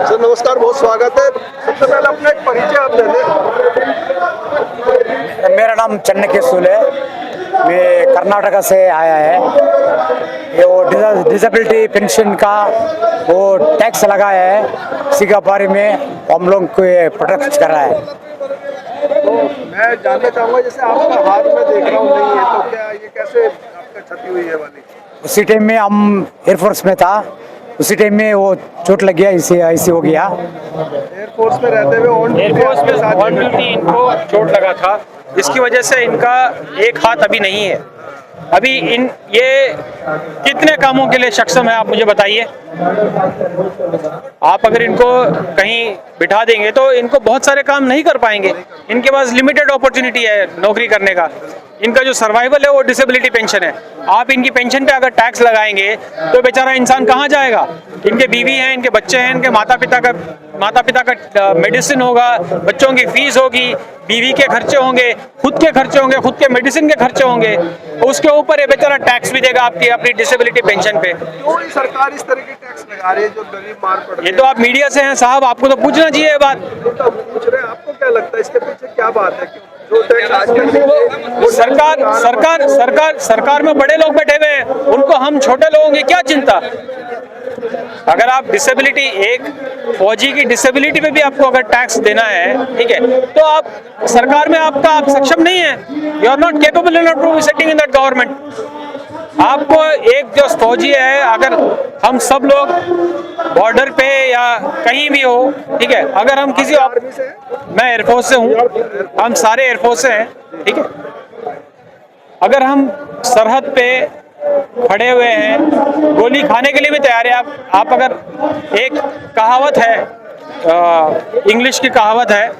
Sir नमस्कार, बहुत स्वागत है। सबसे पहले अपना एक परिचय आप दे दें। मेरा नाम चन्नकेशुल है। मैं कर्नाटका से आया है। ये वो डिसेबिलिटी पेंशन का वो टैक्स लगाया है, इसी के बारे में हम लोग को ये प्रोटेक्ट कर रहा है। तो मैं जानना चाहूँगा, जैसे आपका हाथ में देख रहा हूँ नहीं है, तो क्या ये कैसे आपका क्षति हुई है वाली? उसी टाइम में हम एयरफोर्स में था, उसी टाइम में वो चोट लग गया, इसे ऐसे हो गया। एयरफोर्स में रहते हुए एयरफोर्स में ऑन ड्यूटी इनको चोट लगा था, जिसकी वजह से इनका एक हाथ अभी नहीं है। अभी ये कितने कामों के लिए सक्षम है, आप मुझे बताइए। आप अगर इनको कहीं बिठा देंगे तो इनको बहुत सारे काम नहीं कर पाएंगे। इनके पास लिमिटेड अपॉर्चुनिटी है नौकरी करने का। इनका जो सर्वाइवल है वो डिसेबिलिटी पेंशन है। आप इनकी पेंशन पे अगर टैक्स लगाएंगे तो बेचारा इंसान कहाँ जाएगा? इनके बीवी हैं, इनके बच्चे हैं, इनके माता पिता का मेडिसिन होगा, बच्चों की फीस होगी, बीवी के खर्चे होंगे, खुद के खर्चे होंगे, खुद के मेडिसिन के खर्चे होंगे। उसके ऊपर ये बेचारा टैक्स भी देगा आपकी अपनी डिसेबिलिटी पेंशन पे। क्यों सरकार इस तरह के टैक्स लगा रही है जो गरीब मार पड़ रहे ये तो आप मीडिया से हैं साहब, आपको तो पूछना चाहिए ये बात। तो पूछ रहे हैं, आपको क्या लगता है इसके पीछे क्या बात है? जो टैक्स आजकल सरकार में बड़े लोग बैठे हुए हैं, उनको हम छोटे लोगों की क्या चिंता। अगर आप डिसेबिलिटी, एक फौजी की डिसेबिलिटी पे भी आपको अगर टैक्स देना है, ठीक है, तो आप सरकार में आप सक्षम नहीं है। You are not capable enough to sitting in that government. आपको एक जो फौजी है, अगर हम सब लोग बॉर्डर पे या कहीं भी हो, ठीक है, अगर हम किसी मैं एयरफोर्स से हूँ, हम सारे एयरफोर्स से हैं, ठीक है, अगर हम सरहद पे खड़े हुए हैं, गोली खाने के लिए भी तैयार है। आप अगर एक कहावत है, इंग्लिश की कहावत है,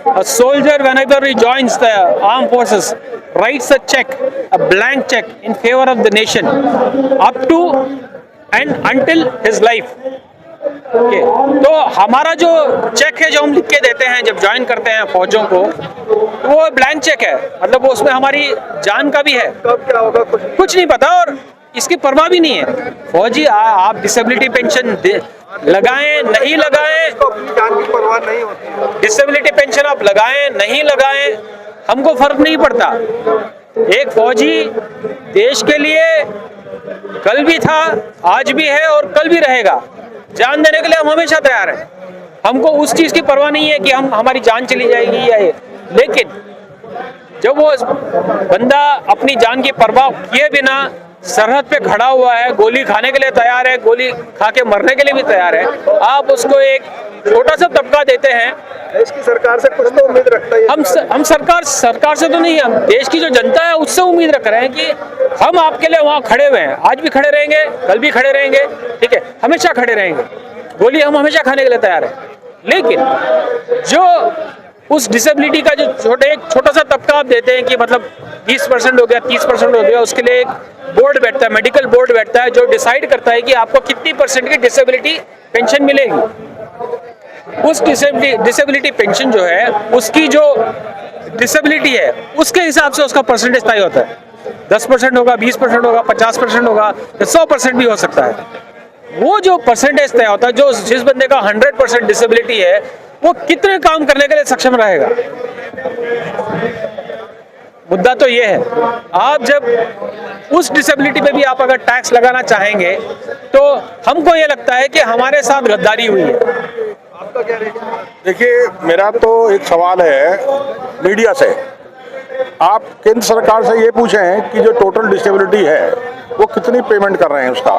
A soldier whenever he joins the armed forces writes a check, a blank check in favor of the nation up to and until his life. Okay. तो हमारा जो चेक है जो हम लिख के देते हैं जब ज्वाइन करते हैं फौजों को, वो ब्लैंक चेक है। मतलब वो उसमें हमारी जान का भी है, कब क्या होगा कुछ नहीं पता और इसकी परवाह भी नहीं है। फौजी आप डिसेबिलिटी पेंशन लगाएं नहीं लगाएं, तो अपनी जान की परवाह नहीं होती है। डिसेबिलिटी पेंशन आप लगाएं नहीं लगाएं, हमको फर्क नहीं पड़ता। एक फौजी देश के लिए कल भी था, आज भी है और कल भी रहेगा। जान देने के लिए हम हमेशा तैयार हैं। हमको उस चीज की परवाह नहीं है कि हमारी जान चली जाएगी या ये। लेकिन जब वो बंदा अपनी जान की परवाह किए बिना सरहद पे खड़ा हुआ है, गोली खाने के लिए तैयार है, गोली खा के मरने के लिए भी तैयार है, आप उसको एक छोटा सा तबका देते हैं। देश की सरकार से कुछ तो उम्मीद रखता है। हम सरकार से तो नहीं, हम देश की जो जनता है उससे उम्मीद रख रहे हैं कि हम आपके लिए वहाँ खड़े हुए हैं। आज भी खड़े रहेंगे, कल भी खड़े रहेंगे, ठीक है, हमेशा खड़े रहेंगे। गोली हम हमेशा खाने के लिए तैयार हैं। लेकिन जो उस डिसेबिलिटी का जो छोटा सा तबका आप देते हैं कि मतलब 20% हो गया, 30% हो गया, उसके लिए एक बोर्ड बैठता है, मेडिकल बोर्ड बैठता है, जो डिसाइड करता है कि आपको कितनी % की डिसेबिलिटी पेंशन मिलेगी। उस डिसेबिलिटी पेंशन जो है, उसकी जो डिसेबिलिटी है उसके हिसाब से उसका परसेंटेज तय होता है। 10% होगा, 20% होगा, 50% होगा, 100% भी हो सकता है। वो जो परसेंटेज तय होता है, जो जिस बंदे का 100% डिसेबिलिटी है, वो कितने काम करने के लिए सक्षम रहेगा। मुद्दा तो ये है, आप जब उस डिसेबिलिटी पे भी आप अगर टैक्स लगाना चाहेंगे तो हमको ये लगता है कि हमारे साथ गद्दारी हुई है। आपका क्या रेट है? देखिए, मेरा तो एक सवाल है मीडिया से। आप केंद्र सरकार से ये पूछें कि जो टोटल डिसेबिलिटी है वो कितनी पेमेंट कर रहे हैं, उसका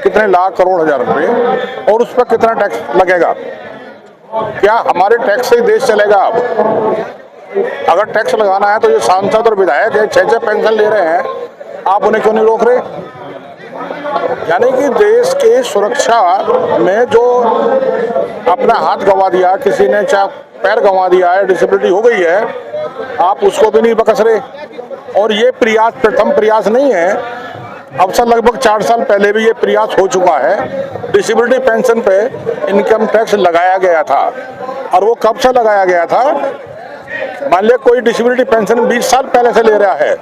कितने लाख करोड़ हजार रुपए, और उस पर कितना टैक्स लगेगा। क्या हमारे टैक्स से ही देश चलेगा? अब अगर टैक्स लगाना है तो जो सांसद और विधायक है 6 पेंशन ले रहे हैं, आप उन्हें क्यों नहीं रोक रहे? यानी कि देश की सुरक्षा में जो अपना हाथ गंवा दिया, किसी ने चाहे पैर गंवा दिया है, डिसेबिलिटी हो गई है, आप उसको भी नहीं बकस रहे। और ये प्रयास प्रथम प्रयास नहीं है। अब से लगभग 4 साल पहले भी ये प्रयास हो चुका है। डिसेबिलिटी पेंशन पे इनकम टैक्स लगाया गया था, और वो कब से लगाया गया था? मान लिया कोई डिसेबिलिटी पेंशन 20 साल पहले से ले रहा है,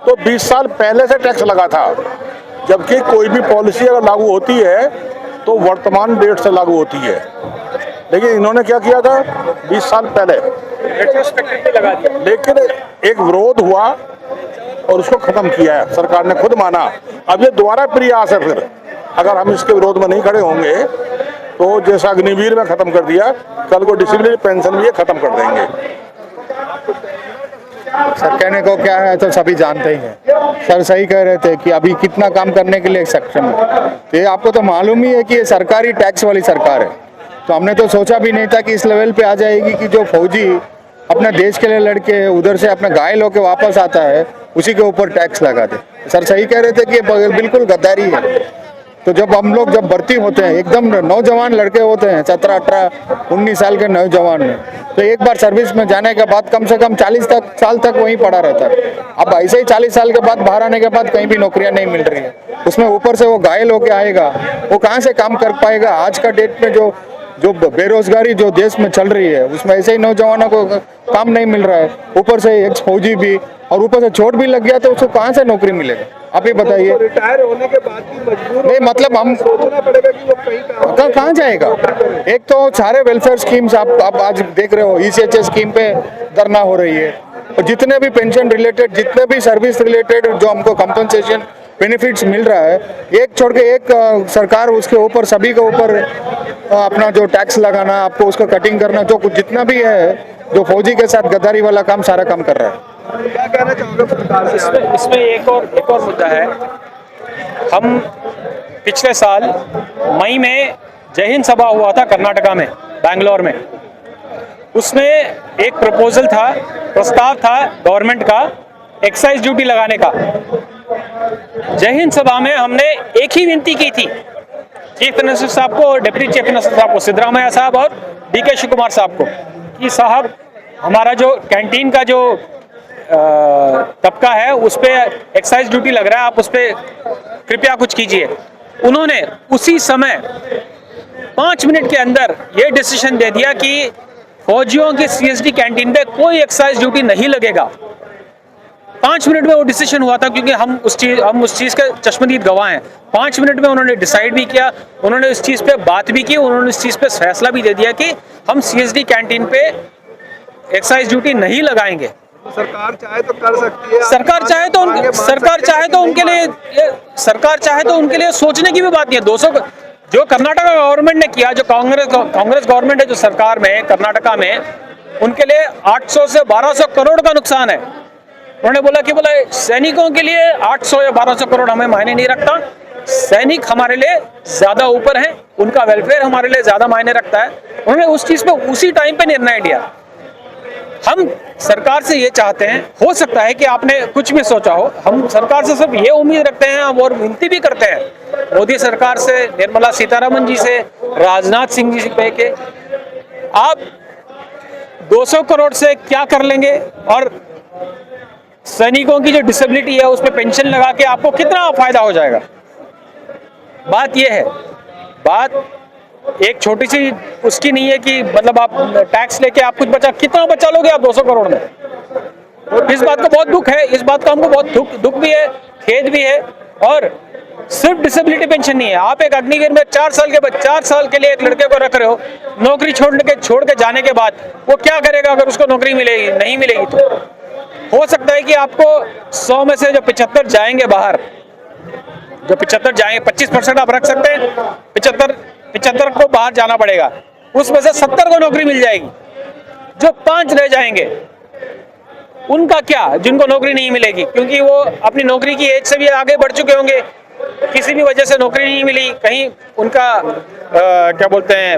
तो 20 साल पहले से टैक्स लगा था। जबकि कोई भी पॉलिसी अगर लागू होती है तो वर्तमान डेट से लागू होती है। लेकिन इन्होंने क्या किया था 20 साल पहले, रेट्रोस्पेक्टिव लगा दिया। लेकिन एक विरोध हुआ और उसको खत्म किया है, सरकार ने खुद माना। अब ये दोबारा प्रयास है, फिर अगर हम इसके विरोध में नहीं खड़े होंगे तो जैसा अग्निवीर में खत्म कर दिया, कल को डिसेबिलिटी पेंशन भी ये खत्म कर देंगे। सर कहने को क्या है तो सभी जानते ही हैं। सर सही कह रहे थे कि अभी कितना काम करने के लिए सक्षम है। तो ये आपको तो मालूम ही है कि ये सरकारी टैक्स वाली सरकार है। तो हमने तो सोचा भी नहीं था कि इस लेवल पे आ जाएगी कि जो फौजी अपने देश के लिए लड़के उधर से अपने घायल होकर वापस आता है उसी के ऊपर टैक्स लगा दे। सर सही कह रहे थे कि ये बिल्कुल गद्दारी है। तो जब हम लोग जब भर्ती होते हैं, एकदम नौजवान लड़के होते हैं 17, 18, 19 साल के नौजवान में, तो एक बार सर्विस में जाने के बाद कम से कम 40 साल तक वहीं पड़ा रहता है। अब ऐसे ही 40 साल के बाद बाहर आने के बाद कहीं भी नौकरियां नहीं मिल रही है, उसमें ऊपर से वो घायल होके आएगा, वो कहाँ से काम कर पाएगा। आज का डेट में जो बेरोजगारी जो देश में चल रही है, उसमें ऐसे ही नौजवानों को काम नहीं मिल रहा है, ऊपर से एक फौजी भी, और ऊपर से चोट भी लग गया तो उसको कहाँ से नौकरी मिलेगा, आप ही बताइए। रिटायर होने के बाद भी मजबूर नहीं मतलब हम सोचना पड़ेगा कि वो कहीं कहाँ जाएगा। एक तो सारे वेलफेयर स्कीम्स आप आज देख रहे हो, ECHS स्कीम पे धरना हो रही है, और जितने भी पेंशन रिलेटेड, जितने भी सर्विस रिलेटेड जो हमको कंपनसेशन बेनिफिट्स मिल रहा है, एक छोड़ के एक सरकार उसके ऊपर सभी के ऊपर अपना जो टैक्स लगाना, आपको उसको कटिंग करना, जो कुछ जितना भी है, जो फौजी के साथ गद्दारी वाला काम सारा काम कर रहा है। क्या कहना चाहोगे सरकार से? इसमें एक और मुद्दा है। हम पिछले साल मई में जय हिंद सभा हुआ था कर्नाटका में, बैंगलोर में। उसमें एक प्रपोजल था, प्रस्ताव था गवर्नमेंट का एक्साइज ड्यूटी लगाने का। जय हिंद सभा में हमने एक ही विनती की थी चीफ मिनिस्टर साहब को और डिप्टी चीफ मिनिस्टर साहब को, सिद्धरामैया साहब और DK शिव कुमार साहब को, कि साहब हमारा जो कैंटीन का जो तबका है उस पर एक्साइज ड्यूटी लग रहा है, आप उस पर कृपया कुछ कीजिए। उन्होंने उसी समय 5 मिनट के अंदर ये डिसीजन दे दिया कि फौजियों की CSD कैंटीन पे कोई एक्साइज ड्यूटी नहीं लगेगा। 5 मिनट में वो डिसीजन हुआ था, क्योंकि हम उस चीज़ के चश्मदीद गवाह हैं। 5 मिनट में उन्होंने डिसाइड भी किया, उन्होंने इस चीज़ पे बात भी की, उन्होंने इस चीज़ पे फैसला भी दे दिया कि हम CSD कैंटीन पे एक्साइज ड्यूटी नहीं लगाएंगे। सरकार चाहे तो कर सकती है, सरकार चाहे तो उनके लिए सोचने की भी बात नहीं है। 200 जो कर्नाटक गवर्नमेंट ने किया, जो कांग्रेस गवर्नमेंट है जो सरकार में कर्नाटका में, उनके लिए 800 से 1200 करोड़ का नुकसान है। उन्होंने बोला कि सैनिकों के लिए 800 या 1200 करोड़ हमें मायने नहीं रखता, सैनिक हमारे लिए ज्यादा ऊपर हैं, उनका वेलफेयर हमारे लिए ज्यादा मायने रखता है। उन्होंने उस चीज पे उसी टाइम पे निर्णय लिया। हम सरकार से ये चाहते हैं, हो सकता है कि आपने कुछ भी सोचा हो, हम सरकार से सिर्फ ये उम्मीद रखते हैं और विनती भी करते हैं मोदी सरकार से, निर्मला सीतारमन जी से, राजनाथ सिंह जी से के आप 200 करोड़ से क्या कर लेंगे, और सैनिकों की जो डिसेबिलिटी है उस पर पेंशन लगा के आपको कितना फायदा हो जाएगा। बात यह है, बात एक छोटी सी उसकी नहीं है कि मतलब आप टैक्स लेके आप कुछ कितना बचा लोगे आप 200 करोड़ में। इस बात को बहुत दुख है, इस बात का हमको बहुत दुख भी है, खेद भी है। और सिर्फ डिसेबिलिटी पेंशन नहीं है, आप एक अग्निवीर में 4 साल के लिए एक लड़के को रख रहे हो, नौकरी छोड़ के जाने के बाद वो क्या करेगा अगर उसको नौकरी मिलेगी नहीं मिलेगी। तो हो सकता है कि आपको 100 में से जो 75 जाएंगे बाहर, जो 75 जाएंगे, 25% आप रख सकते हैं, 75 को बाहर जाना पड़ेगा, उसमें से 70 को नौकरी मिल जाएगी। जो 5 रह जाएंगे उनका क्या, जिनको नौकरी नहीं मिलेगी, क्योंकि वो अपनी नौकरी की एज से भी आगे बढ़ चुके होंगे, किसी भी वजह से नौकरी नहीं मिली, कहीं उनका क्या बोलते हैं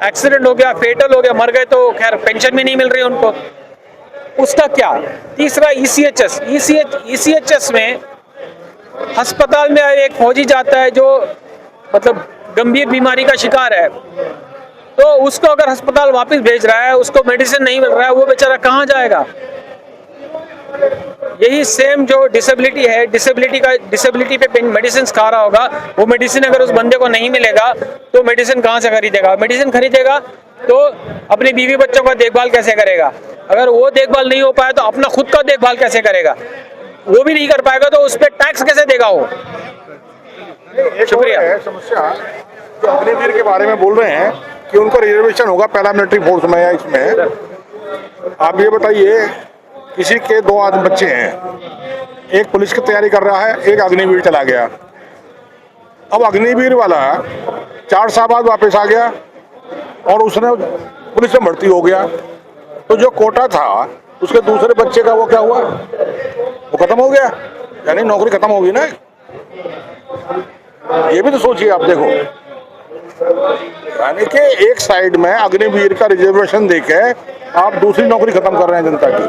एक्सीडेंट हो गया, फेटल हो गया, मर गए, तो खैर पेंशन भी नहीं मिल रही उनको, उसका क्या। तीसरा ECHS में अस्पताल में एक फौजी जाता है जो मतलब गंभीर बीमारी का शिकार है, तो उसको अगर अस्पताल वापस भेज रहा है, उसको मेडिसिन नहीं मिल रहा है, वो बेचारा कहाँ जाएगा। यही सेम जो डिसेबिलिटी है, डिसेबिलिटी पे मेडिसिन खा रहा होगा, वो मेडिसिन अगर उस बंदे को नहीं मिलेगा तो मेडिसिन कहाँ से खरीदेगा। मेडिसिन खरीदेगा तो अपने बीवी बच्चों का देखभाल कैसे करेगा, अगर वो देखभाल नहीं हो पाया तो अपना खुद का देखभाल कैसे करेगा, वो भी नहीं कर पाएगा तो उस पर टैक्स कैसे देगा वो। शुक्रिया। समस्या जो अग्निवीर के बारे में बोल रहे हैं कि उनको रिजर्वेशन होगा पैरामिलिट्री फोर्स में या इसमें, आप ये बताइए, किसी के 2 आदमी बच्चे हैं, एक पुलिस की तैयारी कर रहा है, एक अग्निवीर चला गया। अब अग्निवीर वाला 4 साल बाद वापस आ गया और उसने पुलिस में भर्ती हो गया, तो जो कोटा था उसके दूसरे बच्चे का वो क्या हुआ, वो खत्म हो गया, यानी नौकरी खत्म होगी ना। ये भी तो सोचिए आप, देखो, यानी कि एक साइड में अग्निवीर का रिजर्वेशन देके आप दूसरी नौकरी खत्म कर रहे हैं जनता की।